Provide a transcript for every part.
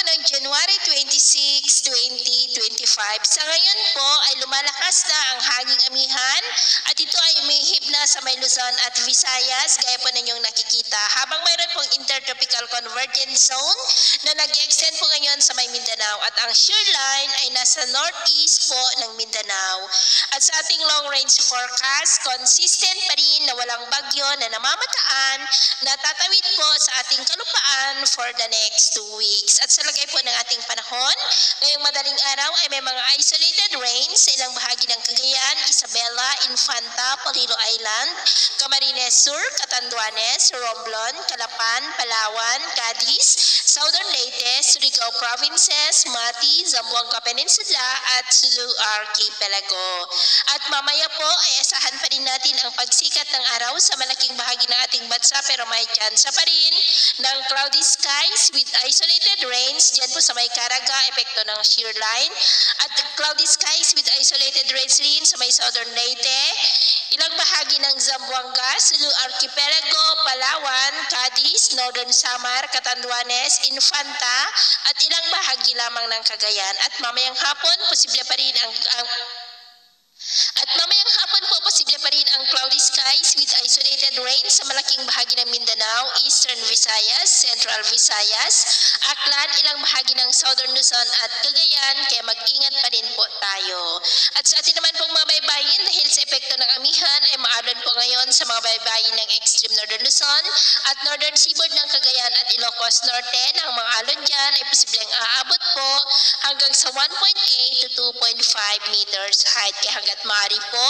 ng January 26, 2025. Sa ngayon po ay lumalakas na ang hanging amihan at ito ay umihip na sa may Luzon at Visayas gaya po ninyong nakikita. Habang mayroon pong intertropical convergence zone na nag-extend po ngayon sa may Mindanao at ang shear line ay nasa northeast po ng Mindanao. At sa ating long range forecast, consistent pa rin na walang bagyo na namamataan na tatawid po sa ating kalupaan for the next 2 weeks. At sa lagay po ng ating panahon, ngayong madaling araw ay may mga isolated rains sa ilang bahagi ng Cagayan, Isabela, Infanta, Polillo Island, Camarines Sur, Catanduanes, Romblon, Calapan, Palawan, Cadiz, Southern Leyte, Surigao Provinces, Mati, Zamboanga Peninsula at Sulu Archipelago. At mamaya po ay asahan pa rin natin ang pagsikat ng araw sa malaking bahagi ng ating bansa pero may tsansa pa rin ng cloudy skies with isolated rains dyan po sa may Caraga, epekto ng shear line, at cloudy skies with isolated rains rin sa may Southern Leyte, ilang bahagi ng Zamboanga, Sulu Archipelago, Palawan, Cadiz, Northern Samar, Catanduanes, Infanta at ilang bahagi lamang ng Cagayan. At mamayang hapon, posible pa rin ang cloudy skies with isolated rain sa malaking bahagi ng Mindanao, Eastern Visayas, Central Visayas, Aklan, ilang bahagi ng Southern Luzon at Cagayan, kaya mag-ingat pa rin po tayo. At sa atin naman pong mga baybayin, dahil sa epekto ng amihan ay maalon po ngayon sa mga baybayin ng extreme Northern Luzon at Northern Seaboard ng Cagayan at Ilocos Norte. Ang mga alon dyan ay posibleng aabot po hanggang sa 1.8 to 2.5 meters height. Kaya hanggat maaari po,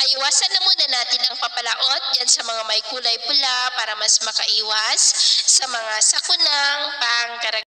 ay iwasan na muna natin ang papalaot dyan sa mga may kulay pula para mas makaiwas sa mga sakunang pangkaragdagan.